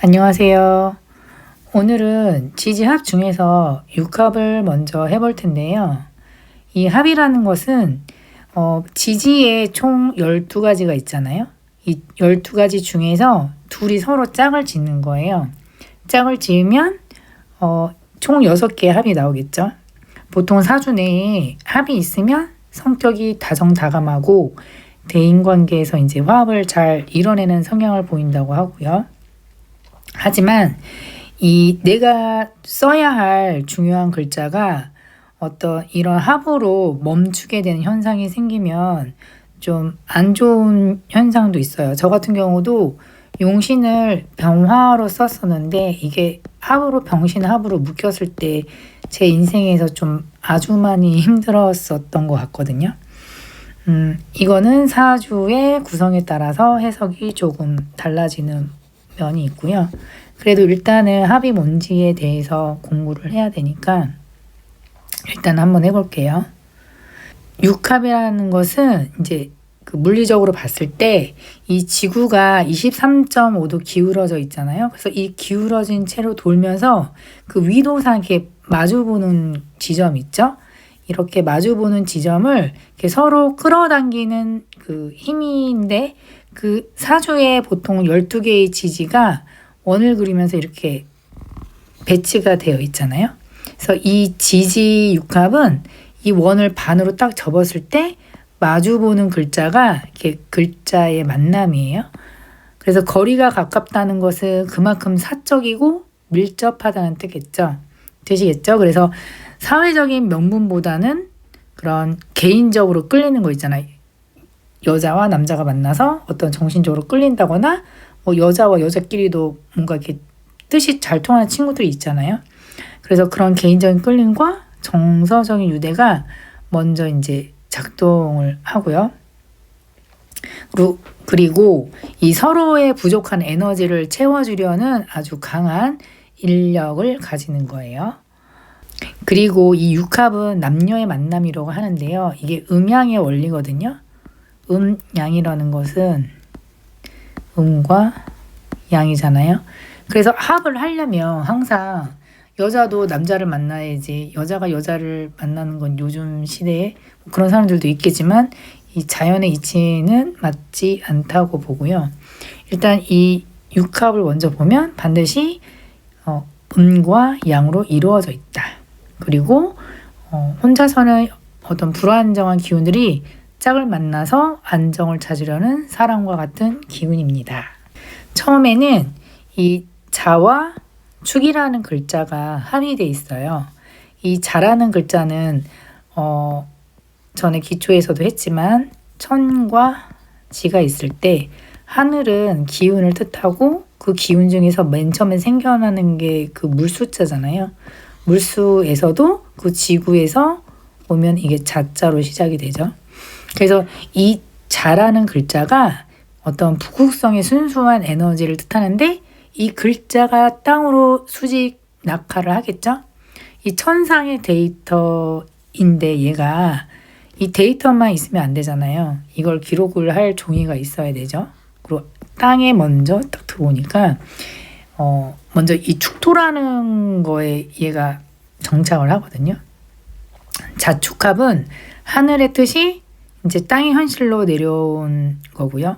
안녕하세요. 오늘은 지지합 중에서 육합을 먼저 해볼 텐데요. 이 합이라는 것은 지지에 총 12가지가 있잖아요. 이 12가지 중에서 둘이 서로 짝을 짓는 거예요. 짝을 지으면 총 6개의 합이 나오겠죠. 보통 사주 내에 합이 있으면 성격이 다정다감하고 대인관계에서 이제 화합을 잘 이뤄내는 성향을 보인다고 하고요. 하지만 이 내가 써야 할 중요한 글자가 어떤 이런 합으로 멈추게 되는 현상이 생기면 좀 안 좋은 현상도 있어요. 저 같은 경우도 용신을 병화로 썼었는데 이게 합으로 병신 합으로 묶였을 때 제 인생에서 좀 아주 많이 힘들었었던 것 같거든요. 이거는 사주의 구성에 따라서 해석이 조금 달라지는 면이 있고요. 그래도 일단은 합이 뭔지에 대해서 공부를 해야 되니까 일단 한번 해볼게요. 육합이라는 것은 이제 그 물리적으로 봤을 때 이 지구가 23.5도 기울어져 있잖아요. 그래서 이 기울어진 채로 돌면서 그 위도상 이렇게 마주보는 지점 있죠? 이렇게 마주보는 지점을 이렇게 서로 끌어당기는 그 힘인데 그 사주에 보통 12개의 지지가 원을 그리면서 이렇게 배치가 되어 있잖아요. 그래서 이 지지 육합은 이 원을 반으로 딱 접었을 때 마주보는 글자가 이렇게 글자의 만남이에요. 그래서 거리가 가깝다는 것은 그만큼 사적이고 밀접하다는 뜻이겠죠. 그래서 사회적인 명분보다는 그런 개인적으로 끌리는 거 있잖아요. 여자와 남자가 만나서 어떤 정신적으로 끌린다거나 뭐 여자와 여자끼리도 뭔가 이렇게 뜻이 잘 통하는 친구들이 있잖아요. 그래서 그런 개인적인 끌림과 정서적인 유대가 먼저 이제 작동을 하고요. 그리고 이 서로의 부족한 에너지를 채워주려는 아주 강한 인력을 가지는 거예요. 그리고 이 육합은 남녀의 만남이라고 하는데요. 이게 음양의 원리거든요. 양이라는 것은 음과 양이잖아요. 그래서 합을 하려면 항상 여자도 남자를 만나야지 여자가 여자를 만나는 건 요즘 시대에 그런 사람들도 있겠지만 이 자연의 이치는 맞지 않다고 보고요. 일단 이 육합을 먼저 보면 반드시 음과 양으로 이루어져 있다. 그리고 혼자서는 어떤 불안정한 기운들이 짝을 만나서 안정을 찾으려는 사람과 같은 기운입니다. 처음에는 이 자와 축이라는 글자가 합의되어 있어요. 이 자라는 글자는 전에 기초에서도 했지만 천과 지가 있을 때 하늘은 기운을 뜻하고 그 기운 중에서 맨 처음에 생겨나는 게 그 물수자잖아요. 물수에서도 그 지구에서 오면 이게 자자로 시작이 되죠. 그래서 이 자라는 글자가 어떤 부국성의 순수한 에너지를 뜻하는데 이 글자가 땅으로 수직 낙하를 하겠죠. 이 천상의 데이터인데 얘가 이 데이터만 있으면 안 되잖아요. 이걸 기록을 할 종이가 있어야 되죠. 그리고 땅에 먼저 딱 들어오니까 먼저 이 축토라는 거에 얘가 정착을 하거든요. 자축합은 하늘의 뜻이 이제 땅의 현실로 내려온 거고요.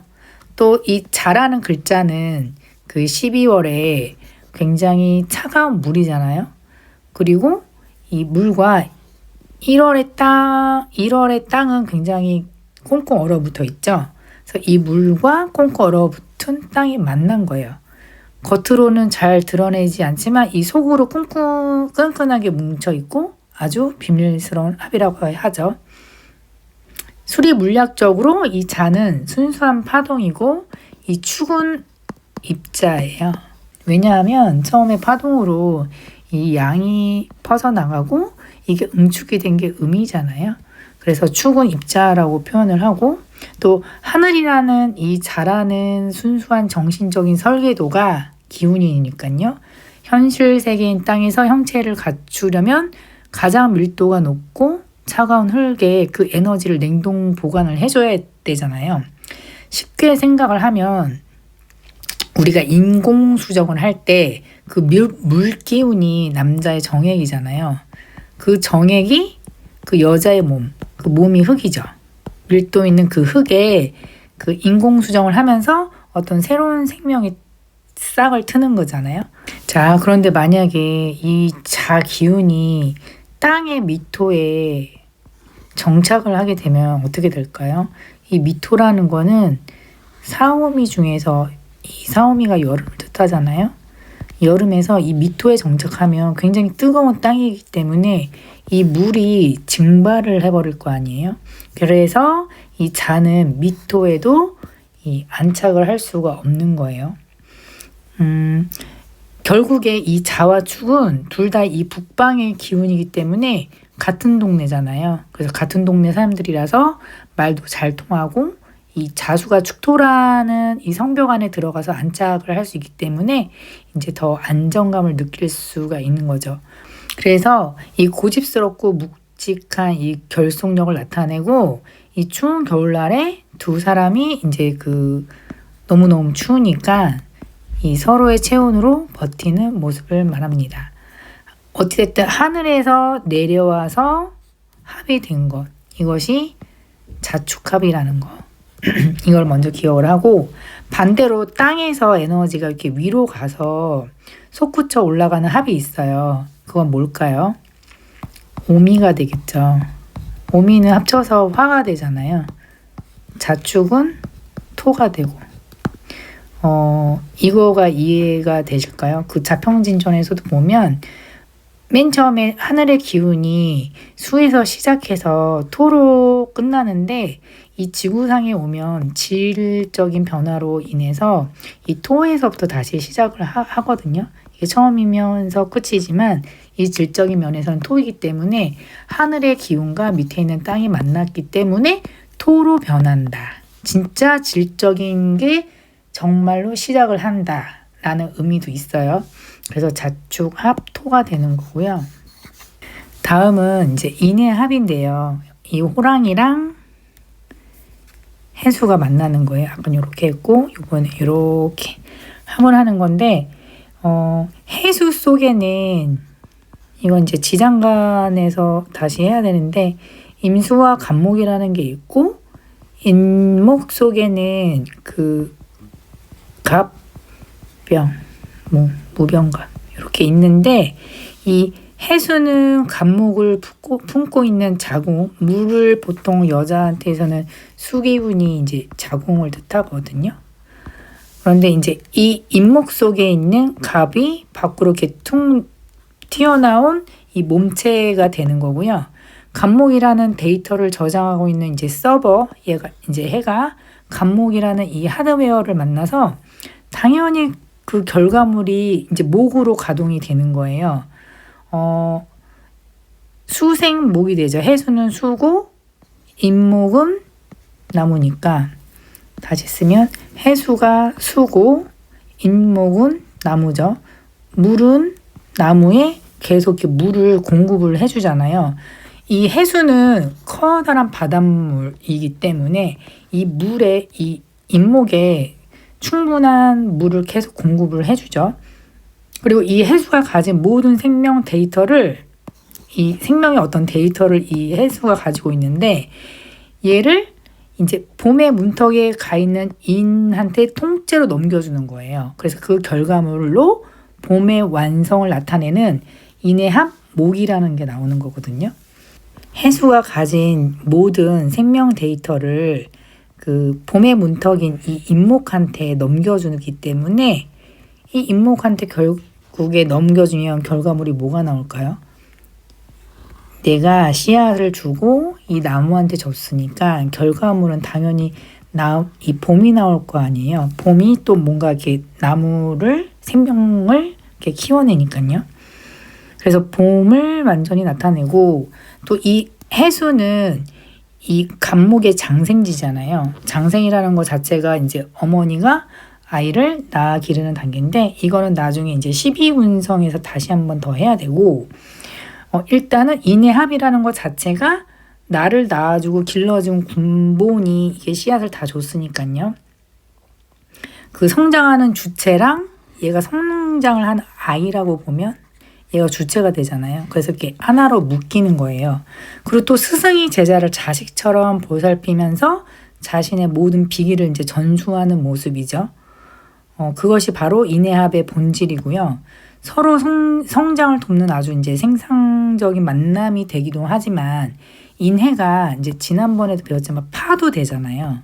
또 이 자라는 글자는 그 12월에 굉장히 차가운 물이잖아요. 그리고 이 물과 1월의 땅은 굉장히 꽁꽁 얼어붙어 있죠. 그래서 이 물과 꽁꽁 얼어붙은 땅이 만난 거예요. 겉으로는 잘 드러내지 않지만 이 속으로 끈끈하게 뭉쳐 있고 아주 비밀스러운 합이라고 하죠. 수리 물리학적으로 이 자는 순수한 파동이고 이 축은 입자예요. 왜냐하면 처음에 파동으로 이 양이 퍼져나가고 이게 응축이 된 게 음이잖아요. 그래서 축은 입자라고 표현을 하고 또 하늘이라는 이 자라는 순수한 정신적인 설계도가 기운이니까요. 현실 세계인 땅에서 형체를 갖추려면 가장 밀도가 높고 차가운 흙에 그 에너지를 냉동 보관을 해줘야 되잖아요. 쉽게 생각을 하면 우리가 인공수정을 할 때 그 물 기운이 남자의 정액이잖아요. 그 정액이 그 여자의 그 몸이 흙이죠. 밀도 있는 그 흙에 그 인공수정을 하면서 어떤 새로운 생명의 싹을 트는 거잖아요. 자, 그런데 만약에 이 자기운이 땅의 미토에 정착을 하게 되면 어떻게 될까요? 이 미토라는 거는 사오미 중에서 이 사오미가 여름을 뜻하잖아요. 여름에서 이 미토에 정착하면 굉장히 뜨거운 땅이기 때문에 이 물이 증발을 해버릴 거 아니에요. 그래서 이 자는 미토에도 이 안착을 할 수가 없는 거예요. 결국에 이 자와 축은 둘 다 이 북방의 기운이기 때문에 같은 동네잖아요. 그래서 같은 동네 사람들이라서 말도 잘 통하고 이 자수가 축토라는 이 성벽 안에 들어가서 안착을 할 수 있기 때문에 이제 더 안정감을 느낄 수가 있는 거죠. 그래서 이 고집스럽고 묵직한 이 결속력을 나타내고 이 추운 겨울날에 두 사람이 이제 그 너무너무 추우니까 이 서로의 체온으로 버티는 모습을 말합니다. 어찌됐든 하늘에서 내려와서 합이 된 것, 이것이 자축합이라는 거. 이걸 먼저 기억을 하고, 반대로 땅에서 에너지가 이렇게 위로 가서 솟구쳐 올라가는 합이 있어요. 그건 뭘까요? 오미가 되겠죠. 오미는 합쳐서 화가 되잖아요. 자축은 토가 되고. 이거가 이해가 되실까요? 그 자평진전에서도 보면 맨 처음에 하늘의 기운이 수에서 시작해서 토로 끝나는데 이 지구상에 오면 질적인 변화로 인해서 이 토에서부터 다시 시작을 하거든요. 이게 처음이면서 끝이지만 이 질적인 면에서는 토이기 때문에 하늘의 기운과 밑에 있는 땅이 만났기 때문에 토로 변한다. 진짜 질적인 게 정말로 시작을 한다라는 의미도 있어요. 그래서 자축합토가 되는 거고요. 다음은 이제 인해합인데요. 이 호랑이랑 해수가 만나는 거예요. 아까 이렇게 했고 이번에 이렇게 합을 하는 건데 해수 속에는 이건 이제 지장간에서 다시 해야 되는데 임수와 간목이라는 게 있고 인목 속에는 그 갑병, 무병갑 이렇게 있는데 이 해수는 간목을 품고 있는 자궁, 물을 보통 여자한테서는 수기운이 이제 자궁을 뜻하거든요. 그런데 이제 이 인목 속에 있는 갑이 밖으로 이렇게 퉁 튀어나온 이 몸체가 되는 거고요. 간목이라는 데이터를 저장하고 있는 이제 서버, 해가 간목이라는 이 하드웨어를 만나서 당연히 그 결과물이 이제 목으로 가동이 되는 거예요. 수생목이 되죠. 해수는 수고, 인목은 나무니까 다시 쓰면 해수가 수고, 인목은 나무죠. 물은 나무에 계속 이렇게 물을 공급을 해주잖아요. 이 해수는 커다란 바닷물이기 때문에 이 물에 이 인목에 충분한 물을 계속 공급을 해주죠. 그리고 이 해수가 가진 모든 생명 데이터를 이 생명의 어떤 데이터를 이 해수가 가지고 있는데 얘를 이제 봄의 문턱에 가 있는 인한테 통째로 넘겨주는 거예요. 그래서 그 결과물로 봄의 완성을 나타내는 인해합 목이라는 게 나오는 거거든요. 해수가 가진 모든 생명 데이터를 그 봄의 문턱인 이 인목한테 넘겨주기 때문에 이 인목한테 결국에 넘겨주면 결과물이 뭐가 나올까요? 내가 씨앗을 주고 이 나무한테 줬으니까 결과물은 당연히 이 봄이 나올 거 아니에요. 봄이 또 뭔가 이렇게 나무를 생명을 이렇게 키워내니까요. 그래서 봄을 완전히 나타내고 또 이 해수는 이 간목의 장생지잖아요. 장생이라는 것 자체가 이제 어머니가 아이를 낳아 기르는 단계인데 이거는 나중에 이제 12운성에서 다시 한번 더 해야 되고 일단은 인해합이라는 것 자체가 나를 낳아주고 길러준 군본이 이게 씨앗을 다 줬으니까요. 그 성장하는 주체랑 얘가 성장을 하는 아이라고 보면 얘가 주체가 되잖아요. 그래서 이렇게 하나로 묶이는 거예요. 그리고 또 스승이 제자를 자식처럼 보살피면서 자신의 모든 비기를 이제 전수하는 모습이죠. 그것이 바로 인내합의 본질이고요. 서로 성장을 돕는 아주 이제 생산적인 만남이 되기도 하지만 인해가 이제 지난번에도 배웠지만 파도 되잖아요.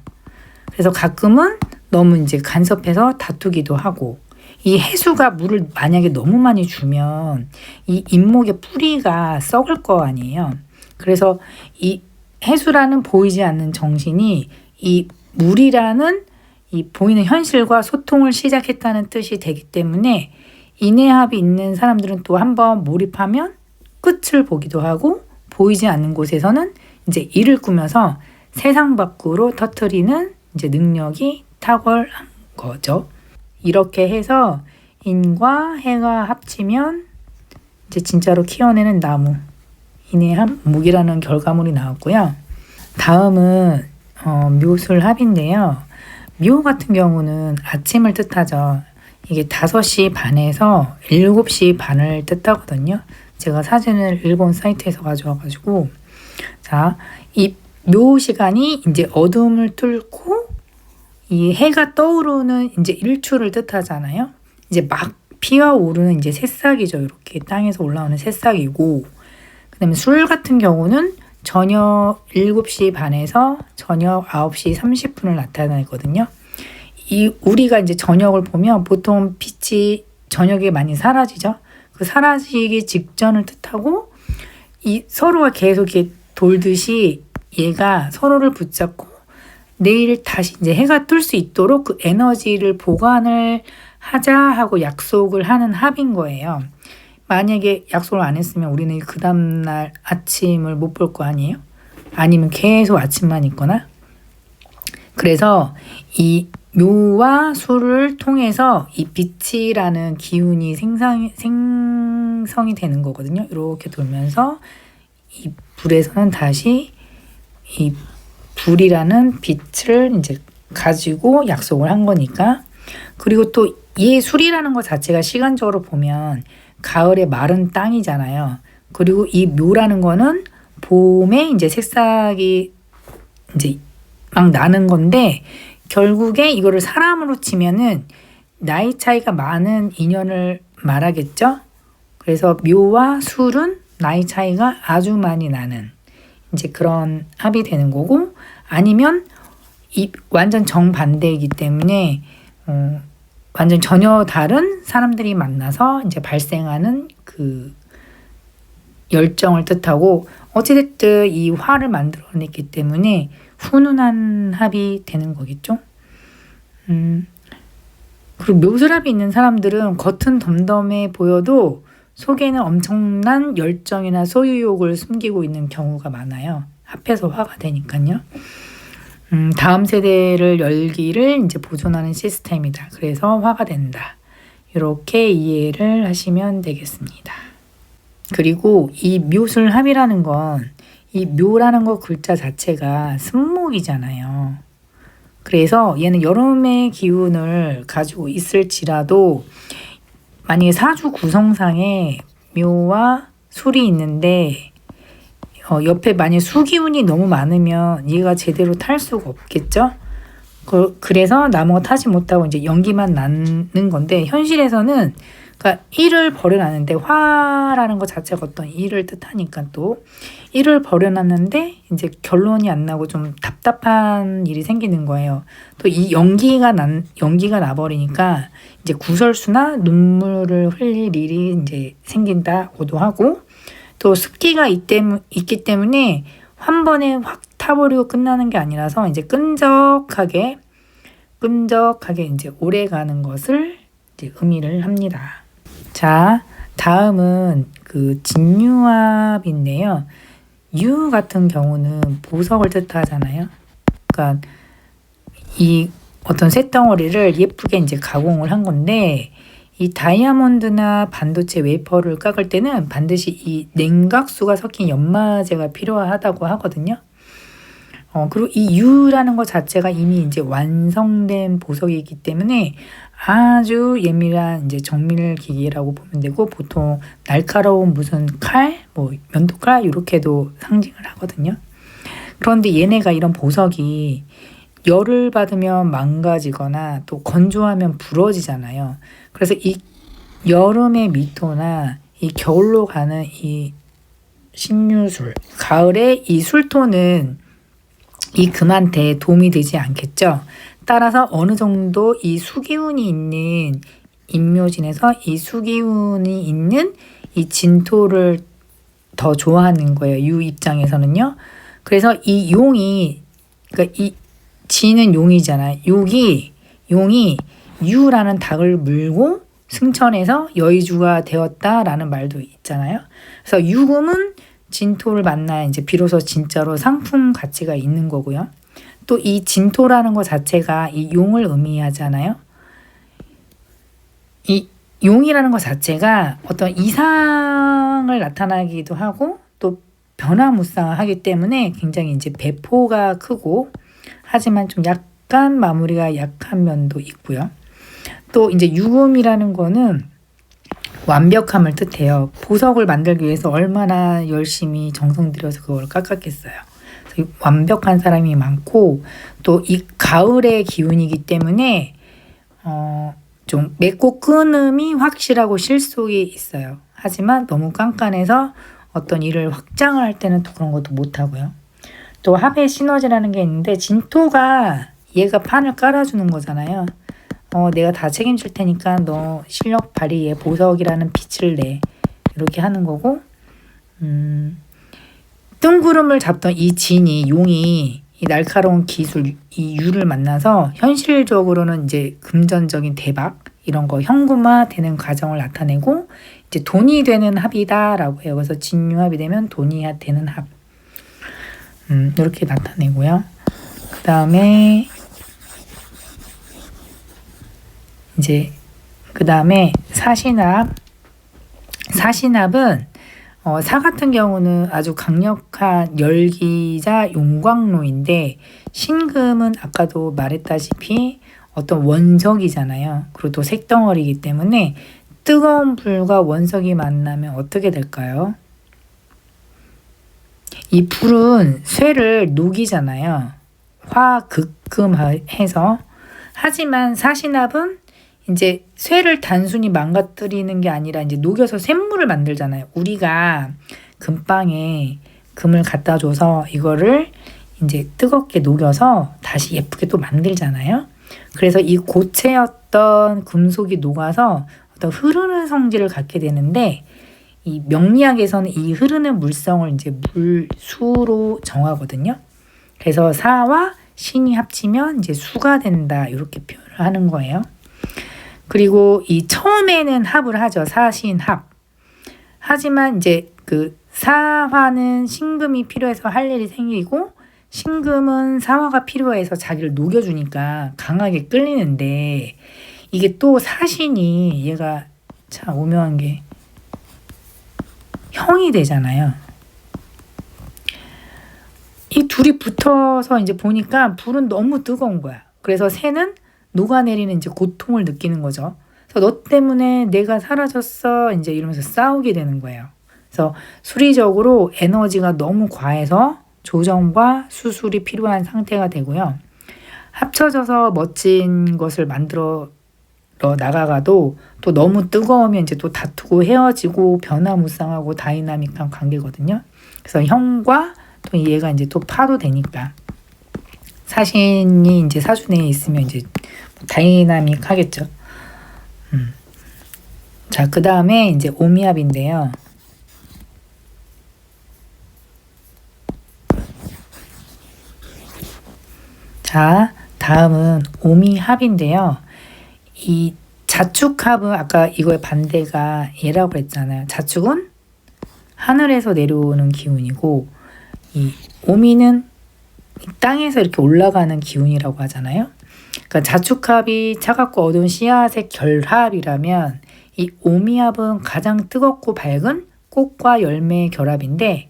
그래서 가끔은 너무 이제 간섭해서 다투기도 하고 이 해수가 물을 만약에 너무 많이 주면 이 잎목의 뿌리가 썩을 거 아니에요. 그래서 이 해수라는 보이지 않는 정신이 이 물이라는 이 보이는 현실과 소통을 시작했다는 뜻이 되기 때문에 인내합이 있는 사람들은 또 한번 몰입하면 끝을 보기도 하고 보이지 않는 곳에서는 이제 일을 꾸며서 세상 밖으로 터뜨리는 이제 능력이 탁월한 거죠. 이렇게 해서 인과 해가 합치면 이제 진짜로 키워내는 나무, 인해합 목이라는 결과물이 나왔고요. 다음은 묘술합인데요. 묘 같은 경우는 아침을 뜻하죠. 이게 5시 반에서 7시 반을 뜻하거든요. 제가 사진을 일본 사이트에서 가져와가지고 자, 이 묘 시간이 이제 어둠을 뚫고 이 해가 떠오르는 이제 일출을 뜻하잖아요. 이제 막 피어오르는 이제 새싹이죠. 이렇게 땅에서 올라오는 새싹이고, 그다음에 술 같은 경우는 저녁 7시 반에서 저녁 9시 30분을 나타내거든요. 이 우리가 이제 저녁을 보면 보통 빛이 저녁에 많이 사라지죠. 그 사라지기 직전을 뜻하고 이 서로가 계속 이렇게 돌듯이 얘가 서로를 붙잡고 내일 다시 이제 해가 뜰 수 있도록 그 에너지를 보관을 하자 하고 약속을 하는 합인 거예요. 만약에 약속을 안 했으면 우리는 그 다음날 아침을 못 볼 거 아니에요? 아니면 계속 아침만 있거나. 그래서 이 묘와 수를 통해서 이 빛이라는 기운이 생성이 되는 거거든요. 이렇게 돌면서 이 불에서는 다시 이 불이라는 빛을 이제 가지고 약속을 한 거니까. 그리고 또 이 술이라는 것 자체가 시간적으로 보면 가을의 마른 땅이잖아요. 그리고 이 묘라는 거는 봄에 이제 새싹이 이제 막 나는 건데 결국에 이거를 사람으로 치면은 나이 차이가 많은 인연을 말하겠죠. 그래서 묘와 술은 나이 차이가 아주 많이 나는 이제 그런 합이 되는 거고, 아니면 이 완전 정반대이기 때문에 완전 전혀 다른 사람들이 만나서 이제 발생하는 그 열정을 뜻하고, 어찌됐든 이 화를 만들어냈기 때문에 훈훈한 합이 되는 거겠죠. 그리고 묘술합이 있는 사람들은 겉은 덤덤해 보여도 속에는 엄청난 열정이나 소유욕을 숨기고 있는 경우가 많아요. 합해서 화가 되니까요. 다음 세대를 열기를 이제 보존하는 시스템이다. 그래서 화가 된다. 이렇게 이해를 하시면 되겠습니다. 그리고 이 묘술합이라는 건 이 묘라는 거 글자 자체가 습목이잖아요. 그래서 얘는 여름의 기운을 가지고 있을지라도 만약에 사주 구성상에 묘와 술이 있는데 옆에 만약 수기운이 너무 많으면 얘가 제대로 탈 수가 없겠죠. 그래서 나무가 타지 못하고 이제 연기만 나는 건데, 현실에서는 그러니까 일을 벌여놨는데, 화라는 것 자체가 어떤 일을 뜻하니까 또 일을 벌여놨는데 이제 결론이 안 나고 좀 답답한 일이 생기는 거예요. 또 이 연기가 나버리니까 이제 구설수나 눈물을 흘릴 일이 이제 생긴다고도 하고, 또 습기가 있기 때문에 한 번에 확 타버리고 끝나는 게 아니라서 이제 끈적하게 이제 오래 가는 것을 이제 의미를 합니다. 자, 다음은 그 진유합인데요. 유 같은 경우는 보석을 뜻하잖아요. 그러니까 이 어떤 쇳덩어리를 예쁘게 이제 가공을 한 건데, 이 다이아몬드나 반도체 웨이퍼를 깎을 때는 반드시 이 냉각수가 섞인 연마제가 필요하다고 하거든요. 그리고 이 유라는 것 자체가 이미 이제 완성된 보석이기 때문에 아주 예민한 이제 정밀 기기라고 보면 되고, 보통 날카로운 무슨 칼, 뭐 면도칼 이렇게도 상징을 하거든요. 그런데 얘네가 이런 보석이 열을 받으면 망가지거나 또 건조하면 부러지잖아요. 그래서 이 여름의 미토나 이 겨울로 가는 이 신유술, 가을에 이 술토는 이 금한테 도움이 되지 않겠죠. 따라서 어느 정도 이 수기운이 있는 인묘진에서 이 수기운이 있는 이 진토를 더 좋아하는 거예요. 유 입장에서는요. 그래서 이 용이, 그러니까 이 진은 용이잖아요. 용이 유라는 닭을 물고 승천해서 여의주가 되었다라는 말도 있잖아요. 그래서 유금은 진토를 만나야 이제 비로소 진짜로 상품 가치가 있는 거고요. 또 이 진토라는 것 자체가 이 용을 의미하잖아요. 이 용이라는 것 자체가 어떤 이상을 나타나기도 하고 또 변화무쌍하기 때문에 굉장히 이제 배포가 크고, 하지만 좀 약간 마무리가 약한 면도 있고요. 또 이제 유금이라는 거는 완벽함을 뜻해요. 보석을 만들기 위해서 얼마나 열심히 정성 들여서 그걸 깎았겠어요. 그래서 완벽한 사람이 많고, 또 이 가을의 기운이기 때문에 좀 맺고 끊음이 확실하고 실속이 있어요. 하지만 너무 깐깐해서 어떤 일을 확장을 할 때는 또 그런 것도 못하고요. 또 합의 시너지라는 게 있는데, 진토가 얘가 판을 깔아주는 거잖아요. 내가 다 책임질 테니까 너 실력 발휘에 보석이라는 빛을 내, 이렇게 하는 거고, 뜬구름을 잡던 이 진이, 용이 이 날카로운 기술, 이 유를 만나서 현실적으로는 이제 금전적인 대박, 이런 거 현금화 되는 과정을 나타내고 이제 돈이 되는 합이다라고 해요. 그래서 진유합이 되면 돈이 되는 합. 이렇게 나타내고요. 그 다음에 사신합. 사신합은 사 같은 경우는 아주 강력한 열기자 용광로인데, 신금은 아까도 말했다시피 어떤 원석이잖아요. 그리고 또 색덩어리이기 때문에 뜨거운 불과 원석이 만나면 어떻게 될까요? 이 불은 쇠를 녹이잖아요. 화극금해서. 하지만 사신합은 이제 쇠를 단순히 망가뜨리는 게 아니라 이제 녹여서 샘물을 만들잖아요. 우리가 금방에 금을 갖다 줘서 이거를 이제 뜨겁게 녹여서 다시 예쁘게 또 만들잖아요. 그래서 이 고체였던 금속이 녹아서 어떤 흐르는 성질을 갖게 되는데, 이 명리학에서는 이 흐르는 물성을 이제 물수로 정하거든요. 그래서 사와 신이 합치면 이제 수가 된다, 이렇게 표현을 하는 거예요. 그리고 이 처음에는 합을 하죠. 사신합. 하지만 이제 그 사화는 신금이 필요해서 할 일이 생기고, 신금은 사화가 필요해서 자기를 녹여주니까 강하게 끌리는데, 이게 또 사신이 얘가 참 오묘한 게 형이 되잖아요. 이 둘이 붙어서 이제 보니까 불은 너무 뜨거운 거야. 그래서 새는 녹아내리는 이제 고통을 느끼는 거죠. 그래서 너 때문에 내가 사라졌어, 이제 이러면서 싸우게 되는 거예요. 그래서 수리적으로 에너지가 너무 과해서 조정과 수술이 필요한 상태가 되고요. 합쳐져서 멋진 것을 만들어 나가가도 또 너무 뜨거우면 이제 또 다투고 헤어지고 변화무쌍하고 다이나믹한 관계거든요. 그래서 형과 또 얘가 이제 또 파도 되니까, 사신이 이제 사주내에 있으면 이제 다이나믹하겠죠. 자, 그 다음에 이제 오미합인데요. 자, 다음은 오미합인데요. 이 자축합은 아까 이거의 반대가 얘라고 그랬잖아요. 자축은 하늘에서 내려오는 기운이고, 이 오미는 땅에서 이렇게 올라가는 기운이라고 하잖아요. 그러니까 자축합이 차갑고 어두운 씨앗의 결합이라면, 이 오미합은 가장 뜨겁고 밝은 꽃과 열매의 결합인데,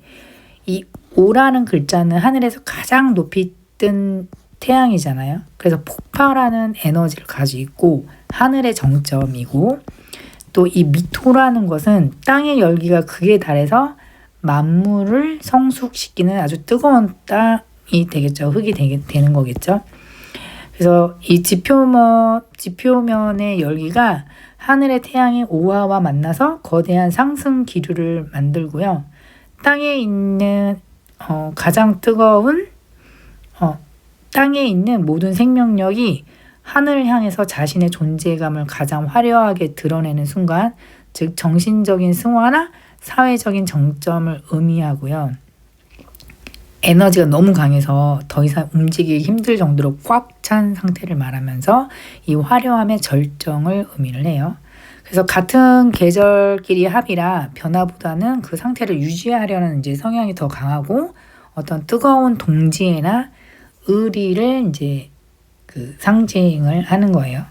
이 오라는 글자는 하늘에서 가장 높이 뜬 태양이잖아요. 그래서 폭발하는 에너지를 가지고 있고 하늘의 정점이고, 또 이 미토라는 것은 땅의 열기가 극에 달해서 만물을 성숙시키는 아주 뜨거운 땅이 되겠죠. 흙이 되는 거겠죠. 그래서 이 지표면의 열기가 하늘의 태양의 오화와 만나서 거대한 상승 기류를 만들고요. 땅에 있는 가장 뜨거운 땅에 있는 모든 생명력이 하늘을 향해서 자신의 존재감을 가장 화려하게 드러내는 순간, 즉 정신적인 승화나 사회적인 정점을 의미하고요. 에너지가 너무 강해서 더 이상 움직이기 힘들 정도로 꽉 찬 상태를 말하면서 이 화려함의 절정을 의미를 해요. 그래서 같은 계절끼리 합이라 변화보다는 그 상태를 유지하려는 이제 성향이 더 강하고, 어떤 뜨거운 동지애나 의리를 이제 그 상징을 하는 거예요.